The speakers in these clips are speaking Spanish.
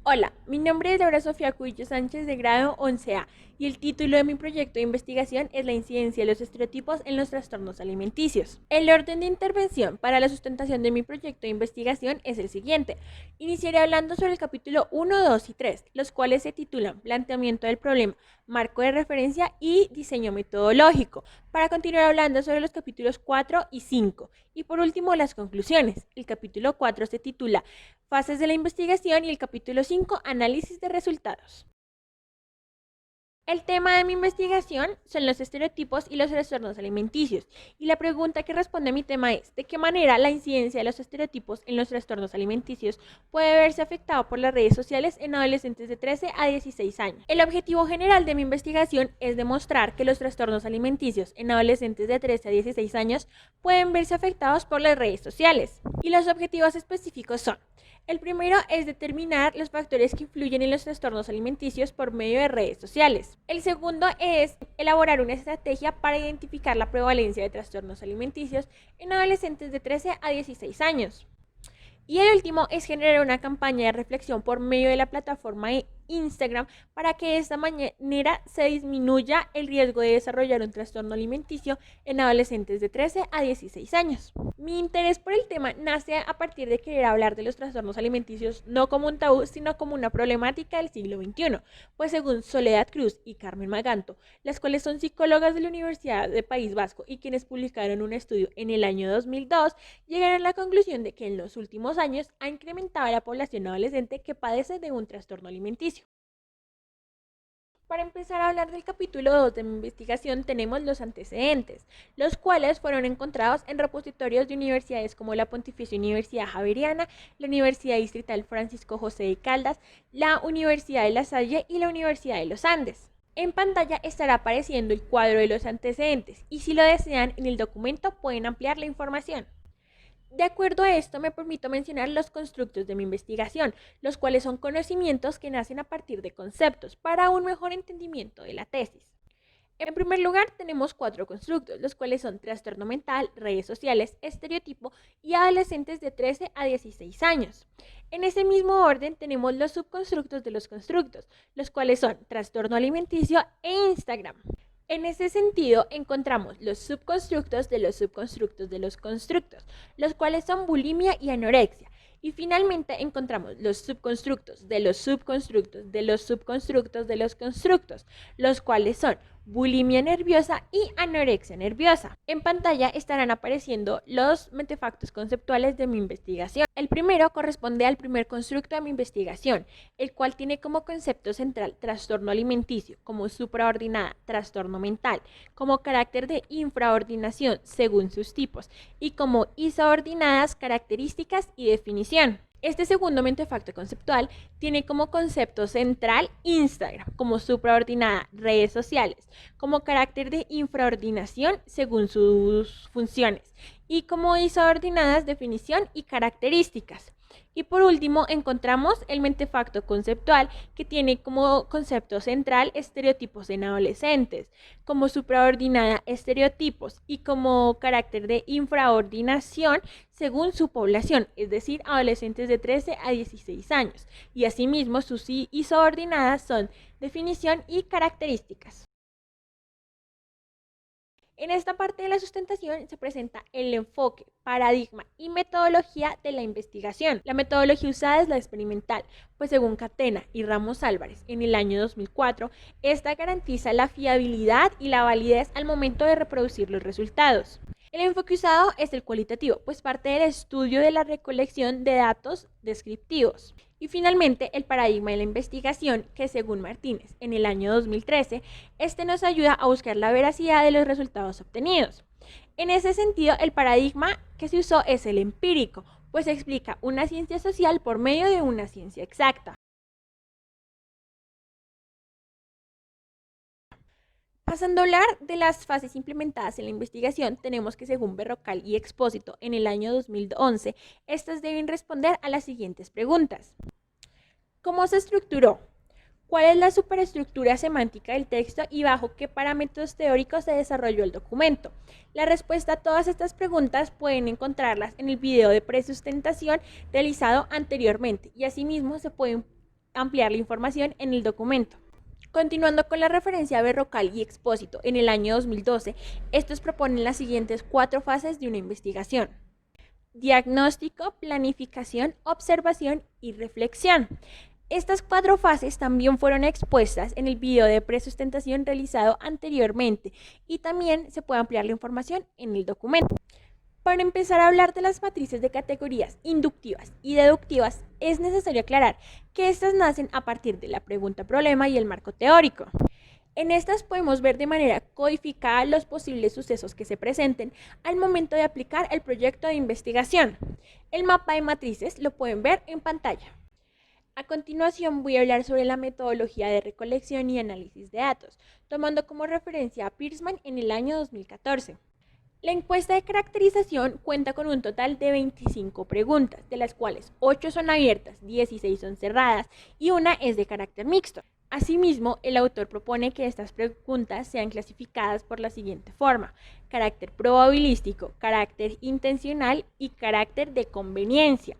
Hola, mi nombre es Laura Sofía Cuillo Sánchez de grado 11A y el título de mi proyecto de investigación es la incidencia de los estereotipos en los trastornos alimenticios. El orden de intervención para la sustentación de mi proyecto de investigación es el siguiente. Iniciaré hablando sobre el capítulo 1, 2 y 3, los cuales se titulan Planteamiento del problema, marco de referencia y diseño metodológico, para continuar hablando sobre los capítulos 4 y 5. Y por último, las conclusiones. El capítulo 4 se titula Fases de la investigación y el capítulo 5, Análisis de resultados. El tema de mi investigación son los estereotipos y los trastornos alimenticios, y la pregunta que responde a mi tema es, ¿de qué manera la incidencia de los estereotipos en los trastornos alimenticios puede verse afectado por las redes sociales en adolescentes de 13 a 16 años? El objetivo general de mi investigación es demostrar que los trastornos alimenticios en adolescentes de 13 a 16 años pueden verse afectados por las redes sociales, y los objetivos específicos son: el primero es determinar los factores que influyen en los trastornos alimenticios por medio de redes sociales. El segundo es elaborar una estrategia para identificar la prevalencia de trastornos alimenticios en adolescentes de 13 a 16 años. Y el último es generar una campaña de reflexión por medio de la plataforma de Instagram para que de esta manera se disminuya el riesgo de desarrollar un trastorno alimenticio en adolescentes de 13 a 16 años. Mi interés por el tema nace a partir de querer hablar de los trastornos alimenticios no como un tabú, sino como una problemática del siglo XXI, pues según Soledad Cruz y Carmen Maganto, las cuales son psicólogas de la Universidad de País Vasco y quienes publicaron un estudio en el año 2002, llegaron a la conclusión de que en los últimos años ha incrementado la población adolescente que padece de un trastorno alimenticio. Para empezar a hablar del capítulo 2 de mi investigación tenemos los antecedentes, los cuales fueron encontrados en repositorios de universidades como la Pontificia Universidad Javeriana, la Universidad Distrital Francisco José de Caldas, la Universidad de La Salle y la Universidad de los Andes. En pantalla estará apareciendo el cuadro de los antecedentes y si lo desean en el documento pueden ampliar la información. De acuerdo a esto, me permito mencionar los constructos de mi investigación, los cuales son conocimientos que nacen a partir de conceptos para un mejor entendimiento de la tesis. En primer lugar, tenemos 4 constructos, los cuales son trastorno mental, redes sociales, estereotipo y adolescentes de 13 a 16 años. En ese mismo orden tenemos los subconstructos de los constructos, los cuales son trastorno alimenticio e Instagram. En ese sentido, encontramos los subconstructos de los subconstructos de los constructos, los cuales son bulimia y anorexia. Y finalmente encontramos los subconstructos de los subconstructos de los subconstructos de los constructos, los cuales son bulimia nerviosa y anorexia nerviosa. En pantalla estarán apareciendo los mentefactos conceptuales de mi investigación. El primero corresponde al primer constructo de mi investigación, el cual tiene como concepto central trastorno alimenticio, como supraordinada, trastorno mental, como carácter de infraordinación según sus tipos y como isoordinadas, características y definición. Este segundo mentefacto conceptual tiene como concepto central Instagram, como supraordinada, redes sociales, como carácter de infraordinación según sus funciones y como isoordinadas, definición y características. Y por último encontramos el mentefacto conceptual que tiene como concepto central estereotipos en adolescentes, como supraordinada estereotipos y como carácter de infraordinación según su población, es decir, adolescentes de 13 a 16 años. Y asimismo sus isoordinadas son definición y características. En esta parte de la sustentación se presenta el enfoque, paradigma y metodología de la investigación. La metodología usada es la experimental, pues según Catena y Ramos Álvarez en el año 2004, esta garantiza la fiabilidad y la validez al momento de reproducir los resultados. El enfoque usado es el cualitativo, pues parte del estudio de la recolección de datos descriptivos. Y finalmente, el paradigma de la investigación, que según Martínez, en el año 2013, este nos ayuda a buscar la veracidad de los resultados obtenidos. En ese sentido, el paradigma que se usó es el empírico, pues explica una ciencia social por medio de una ciencia exacta. Pasando a hablar de las fases implementadas en la investigación, tenemos que según Berrocal y Expósito en el año 2011, estas deben responder a las siguientes preguntas. ¿Cómo se estructuró? ¿Cuál es la superestructura semántica del texto y bajo qué parámetros teóricos se desarrolló el documento? La respuesta a todas estas preguntas pueden encontrarlas en el video de presustentación realizado anteriormente y asimismo se pueden ampliar la información en el documento. Continuando con la referencia a Berrocal y Expósito en el año 2012, estos proponen las siguientes 4 fases de una investigación: diagnóstico, planificación, observación y reflexión. Estas 4 fases también fueron expuestas en el video de presustentación realizado anteriormente y también se puede ampliar la información en el documento. Para empezar a hablar de las matrices de categorías inductivas y deductivas, es necesario aclarar que estas nacen a partir de la pregunta-problema y el marco teórico. En estas podemos ver de manera codificada los posibles sucesos que se presenten al momento de aplicar el proyecto de investigación. El mapa de matrices lo pueden ver en pantalla. A continuación voy a hablar sobre la metodología de recolección y análisis de datos, tomando como referencia a Pearsman en el año 2014. La encuesta de caracterización cuenta con un total de 25 preguntas, de las cuales 8 son abiertas, 16 son cerradas y una es de carácter mixto. Asimismo, el autor propone que estas preguntas sean clasificadas por la siguiente forma: carácter probabilístico, carácter intencional y carácter de conveniencia.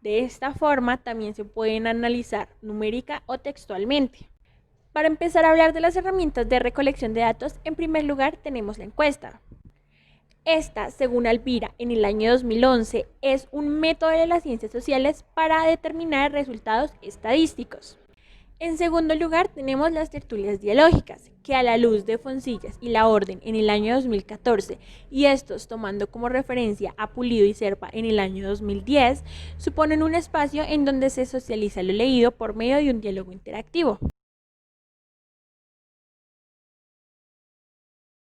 De esta forma también se pueden analizar numérica o textualmente. Para empezar a hablar de las herramientas de recolección de datos, en primer lugar tenemos la encuesta. Esta, según Alvira, en el año 2011, es un método de las ciencias sociales para determinar resultados estadísticos. En segundo lugar, tenemos las tertulias dialógicas, que a la luz de Foncillas y La Orden en el año 2014, y estos tomando como referencia a Pulido y Serpa en el año 2010, suponen un espacio en donde se socializa lo leído por medio de un diálogo interactivo.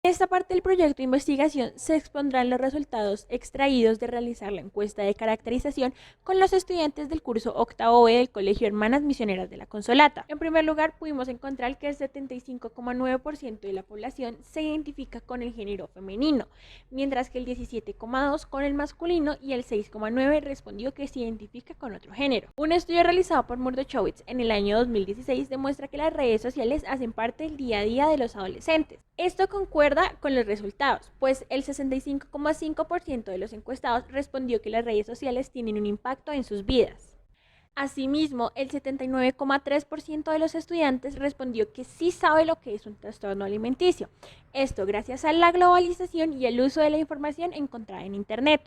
En esta parte del proyecto de investigación se expondrán los resultados extraídos de realizar la encuesta de caracterización con los estudiantes del curso octavo B del Colegio Hermanas Misioneras de la Consolata. En primer lugar, pudimos encontrar que el 75,9% de la población se identifica con el género femenino, mientras que el 17,2% con el masculino y el 6,9% respondió que se identifica con otro género. Un estudio realizado por Murdochowicz en el año 2016 demuestra que las redes sociales hacen parte del día a día de los adolescentes. Esto concuerda con los resultados, pues el 65,5% de los encuestados respondió que las redes sociales tienen un impacto en sus vidas. Asimismo, el 79,3% de los estudiantes respondió que sí sabe lo que es un trastorno alimenticio. Esto gracias a la globalización y el uso de la información encontrada en Internet.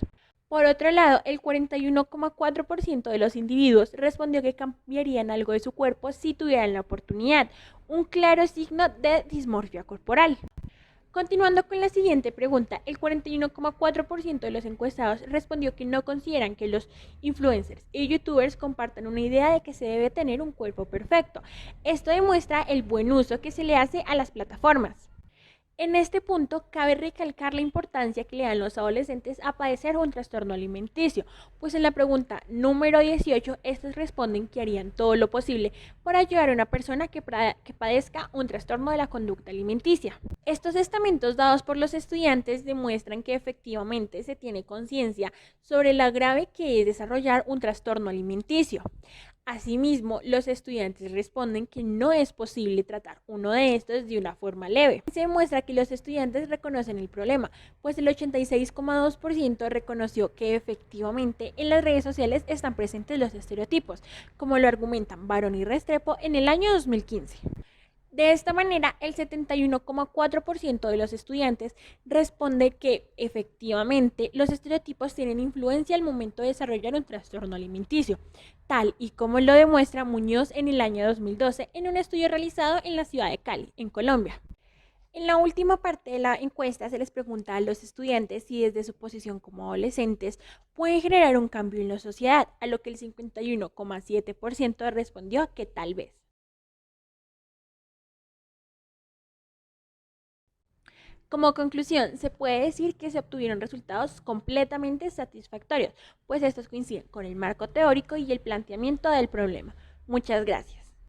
Por otro lado, el 41,4% de los individuos respondió que cambiarían algo de su cuerpo si tuvieran la oportunidad, un claro signo de dismorfia corporal. Continuando con la siguiente pregunta, el 41,4% de los encuestados respondió que no consideran que los influencers y youtubers compartan una idea de que se debe tener un cuerpo perfecto. Esto demuestra el buen uso que se le hace a las plataformas. En este punto, cabe recalcar la importancia que le dan los adolescentes a padecer un trastorno alimenticio, pues en la pregunta número 18, estos responden que harían todo lo posible para ayudar a una persona que padezca un trastorno de la conducta alimenticia. Estos estamentos dados por los estudiantes demuestran que efectivamente se tiene conciencia sobre lo grave que es desarrollar un trastorno alimenticio. Asimismo, los estudiantes responden que no es posible tratar uno de estos de una forma leve. Se demuestra que los estudiantes reconocen el problema, pues el 86,2% reconoció que efectivamente en las redes sociales están presentes los estereotipos, como lo argumentan Barón y Restrepo en el año 2015. De esta manera, el 71,4% de los estudiantes responde que efectivamente los estereotipos tienen influencia al momento de desarrollar un trastorno alimenticio, tal y como lo demuestra Muñoz en el año 2012 en un estudio realizado en la ciudad de Cali, en Colombia. En la última parte de la encuesta se les pregunta a los estudiantes si desde su posición como adolescentes pueden generar un cambio en la sociedad, a lo que el 51,7% respondió que tal vez. Como conclusión, se puede decir que se obtuvieron resultados completamente satisfactorios, pues estos coinciden con el marco teórico y el planteamiento del problema. Muchas gracias.